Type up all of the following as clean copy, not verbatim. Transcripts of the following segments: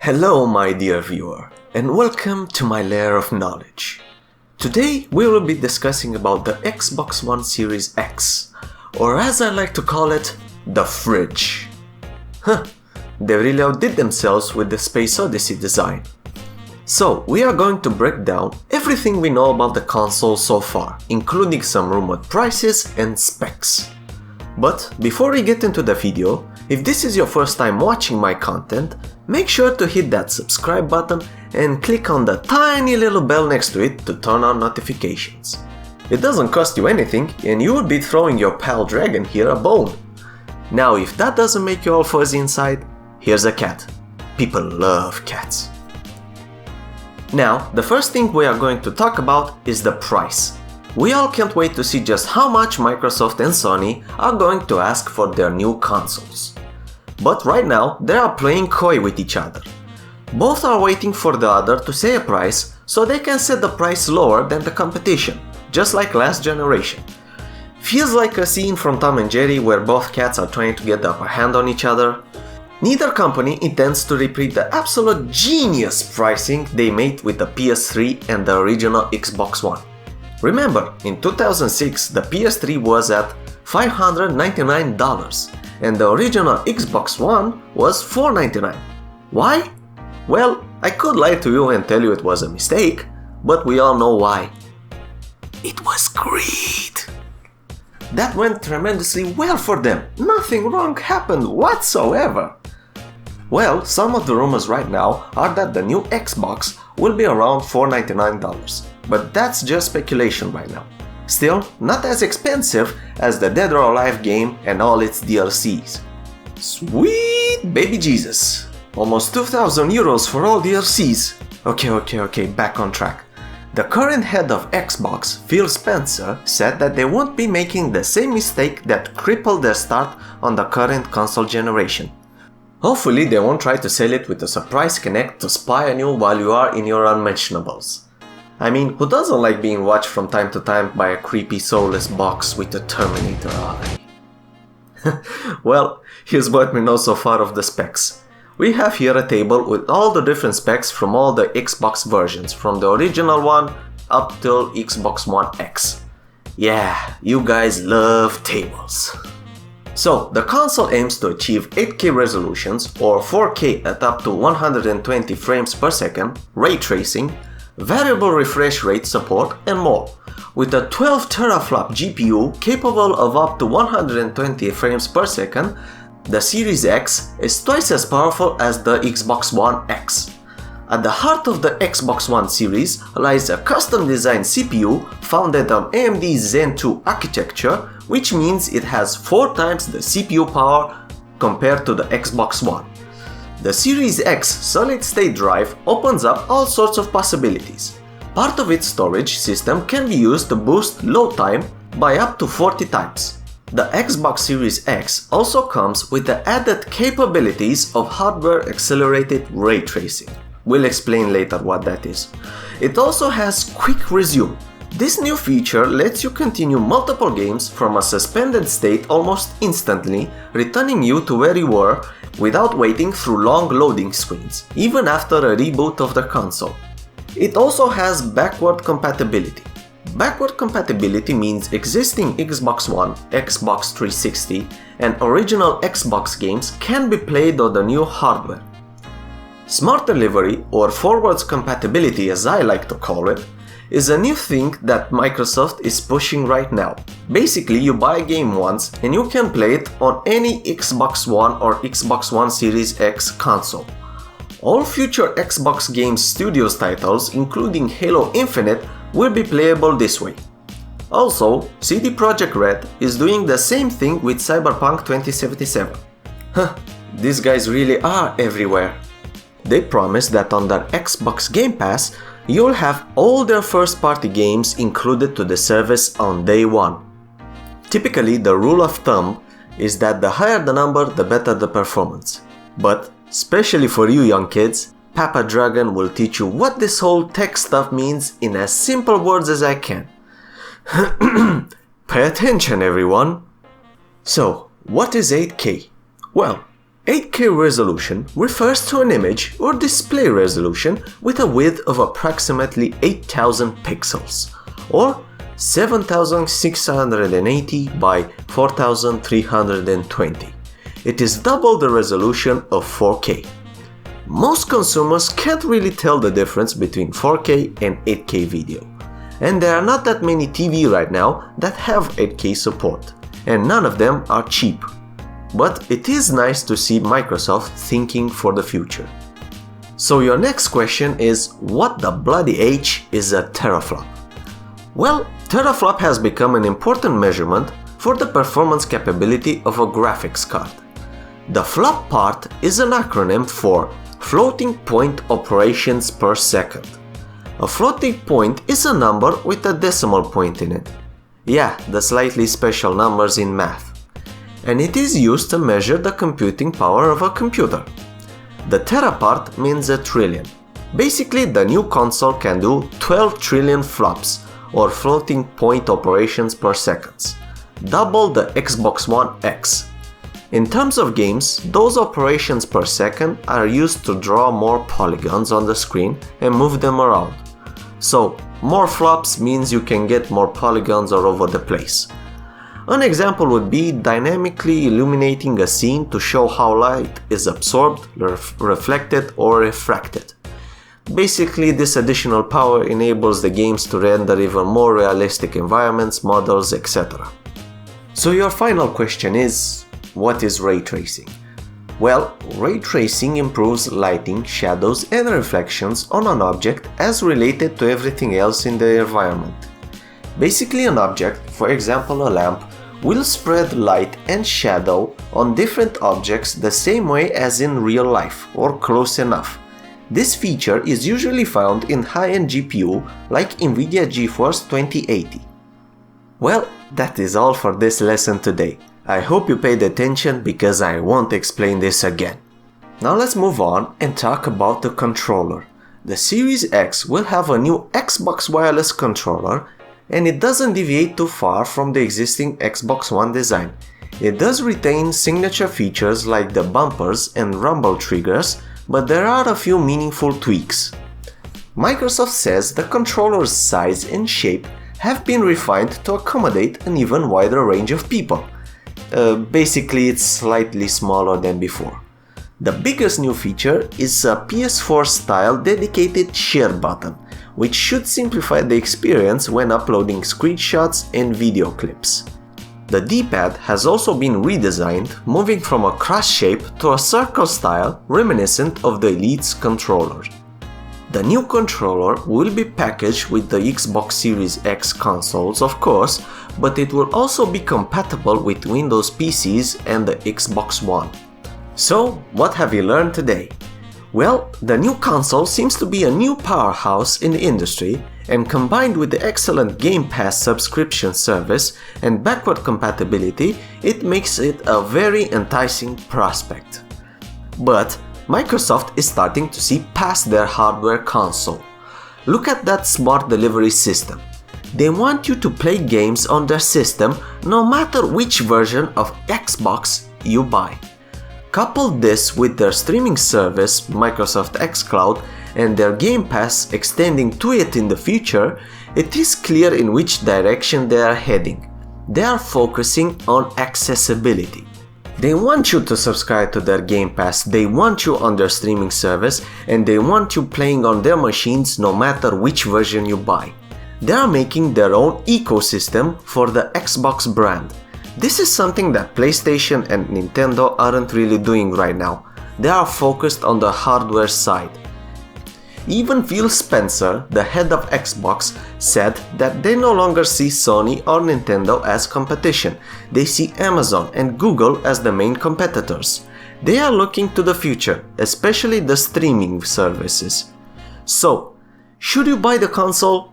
Hello my dear viewer, and welcome to my lair of knowledge. Today we will be discussing about the Xbox One Series X, or as I like to call it, the fridge. They really outdid themselves with the Space Odyssey design. So we are going to break down everything we know about the console so far, including some rumored prices and specs. But before we get into the video, if this is your first time watching my content, make sure to hit that subscribe button and click on the tiny little bell next to it to turn on notifications. It doesn't cost you anything and you would be throwing your pal Dragon here a bone. Now if that doesn't make you all fuzzy inside, here's a cat. People love cats. Now, the first thing we are going to talk about is the price. We all can't wait to see just how much Microsoft and Sony are going to ask for their new consoles. But right now, they are playing coy with each other. Both are waiting for the other to say a price so they can set the price lower than the competition, just like last generation. Feels like a scene from Tom and Jerry where both cats are trying to get the upper hand on each other. Neither company intends to repeat the absolute genius pricing they made with the PS3 and the original Xbox One. Remember, in 2006 the PS3 was at $599 and the original Xbox One was $499. Why? Well, I could lie to you and tell you it was a mistake, but we all know why. It was greed. That went tremendously well for them. Nothing wrong happened whatsoever. Well, some of the rumors right now are that the new Xbox will be around $499, but that's just speculation right now. Still, not as expensive as the Dead or Alive game and all its DLCs. Sweet baby Jesus! Almost 2,000 euros for all DLCs. Okay, back on track. The current head of Xbox, Phil Spencer, said that they won't be making the same mistake that crippled their start on the current console generation. Hopefully they won't try to sell it with a surprise Kinect to spy on you while you are in your unmentionables. I mean, who doesn't like being watched from time to time by a creepy soulless box with a Terminator eye? Well, here's what we know so far of the specs. We have here a table with all the different specs from all the Xbox versions, from the original one up till Xbox One X. Yeah, you guys love tables. So, the console aims to achieve 8K resolutions or 4K at up to 120 frames per second, ray tracing, variable refresh rate support and more. With a 12 teraflop GPU capable of up to 120 frames per second, the Series X is twice as powerful as the Xbox One X. At the heart of the Xbox One series lies a custom-designed CPU founded on AMD Zen 2 architecture, which means it has 4 times the CPU power compared to the Xbox One. The Series X solid-state drive opens up all sorts of possibilities. Part of its storage system can be used to boost load time by up to 40 times. The Xbox Series X also comes with the added capabilities of hardware-accelerated ray tracing. We'll explain later what that is. It also has Quick Resume. This new feature lets you continue multiple games from a suspended state almost instantly, returning you to where you were without waiting through long loading screens, even after a reboot of the console. It also has backward compatibility. Backward compatibility means existing Xbox One, Xbox 360, and original Xbox games can be played on the new hardware. Smart Delivery, or forwards compatibility as I like to call it, is a new thing that Microsoft is pushing right now. Basically, you buy a game once and you can play it on any Xbox One or Xbox One Series X console. All future Xbox Game Studios titles, including Halo Infinite, will be playable this way. Also, CD Projekt Red is doing the same thing with Cyberpunk 2077. These guys really are everywhere. They promise that on their Xbox Game Pass, you'll have all their first-party games included to the service on day one. Typically, the rule of thumb is that the higher the number, the better the performance. But, especially for you young kids, Papa Dragon will teach you what this whole tech stuff means in as simple words as I can. Pay attention, everyone! So, what is 8K? Well, 8K resolution refers to an image or display resolution with a width of approximately 8000 pixels, or 7680 by 4320. It is double the resolution of 4K. Most consumers can't really tell the difference between 4K and 8K video. And there are not that many TV right now that have 8K support, and none of them are cheap. But it is nice to see Microsoft thinking for the future. So your next question is, what the bloody H is a teraflop? Well, teraflop has become an important measurement for the performance capability of a graphics card. The flop part is an acronym for floating point operations per second. A floating point is a number with a decimal point in it. Yeah, the slightly special numbers in math. And it is used to measure the computing power of a computer. The tera part means a trillion. Basically, the new console can do 12 trillion flops, or floating point operations per second, double the Xbox One X. In terms of games, those operations per second are used to draw more polygons on the screen and move them around. So, more flops means you can get more polygons all over the place. An example would be dynamically illuminating a scene to show how light is absorbed, reflected, or refracted. Basically, this additional power enables the games to render even more realistic environments, models, etc. So your final question is, what is ray tracing? Well, ray tracing improves lighting, shadows, and reflections on an object as related to everything else in the environment. Basically, an object, for example a lamp, will spread light and shadow on different objects the same way as in real life, or close enough. This feature is usually found in high-end GPU like NVIDIA GeForce 2080. Well, that is all for this lesson today. I hope you paid attention because I won't explain this again. Now let's move on and talk about the controller. The Series X will have a new Xbox wireless controller, and it doesn't deviate too far from the existing Xbox One design. It does retain signature features like the bumpers and rumble triggers, but there are a few meaningful tweaks. Microsoft says the controller's size and shape have been refined to accommodate an even wider range of people. Basically, it's slightly smaller than before. The biggest new feature is a PS4-style dedicated share button, which should simplify the experience when uploading screenshots and video clips. The D-pad has also been redesigned, moving from a cross shape to a circle style reminiscent of the Elite's controller. The new controller will be packaged with the Xbox Series X consoles, of course, but it will also be compatible with Windows PCs and the Xbox One. So, what have you learned today? Well, the new console seems to be a new powerhouse in the industry, and combined with the excellent Game Pass subscription service and backward compatibility, it makes it a very enticing prospect. But Microsoft is starting to see past their hardware console. Look at that smart delivery system. They want you to play games on their system no matter which version of Xbox you buy. Couple this with their streaming service, Microsoft xCloud, and their Game Pass extending to it in the future, it is clear in which direction they are heading. They are focusing on accessibility. They want you to subscribe to their Game Pass, they want you on their streaming service, and they want you playing on their machines no matter which version you buy. They are making their own ecosystem for the Xbox brand. This is something that PlayStation and Nintendo aren't really doing right now. They are focused on the hardware side. Even Phil Spencer, the head of Xbox, said that they no longer see Sony or Nintendo as competition. They see Amazon and Google as the main competitors. They are looking to the future, especially the streaming services. So, should you buy the console?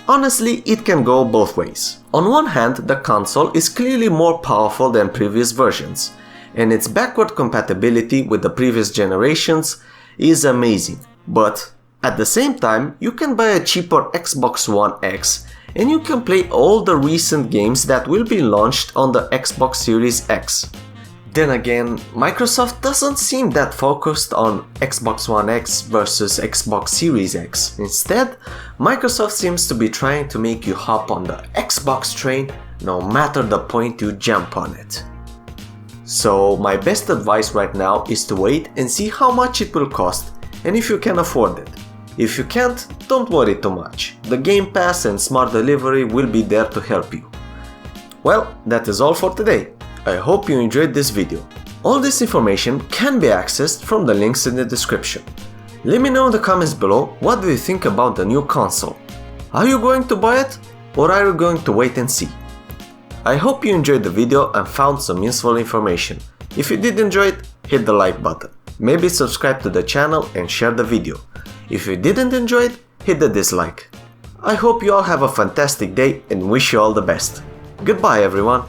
Honestly, it can go both ways. On one hand, the console is clearly more powerful than previous versions, and its backward compatibility with the previous generations is amazing. But at the same time, you can buy a cheaper Xbox One X and you can play all the recent games that will be launched on the Xbox Series X. Then again, Microsoft doesn't seem that focused on Xbox One X versus Xbox Series X. Instead, Microsoft seems to be trying to make you hop on the Xbox train no matter the point you jump on it. So my best advice right now is to wait and see how much it will cost and if you can afford it. If you can't, don't worry too much. The Game Pass and Smart Delivery will be there to help you. Well, that is all for today. I hope you enjoyed this video. All this information can be accessed from the links in the description. Let me know in the comments below what do you think about the new console. Are you going to buy it or are you going to wait and see? I hope you enjoyed the video and found some useful information. If you did enjoy it, hit the like button. Maybe subscribe to the channel and share the video. If you didn't enjoy it, hit the dislike. I hope you all have a fantastic day and wish you all the best. Goodbye everyone.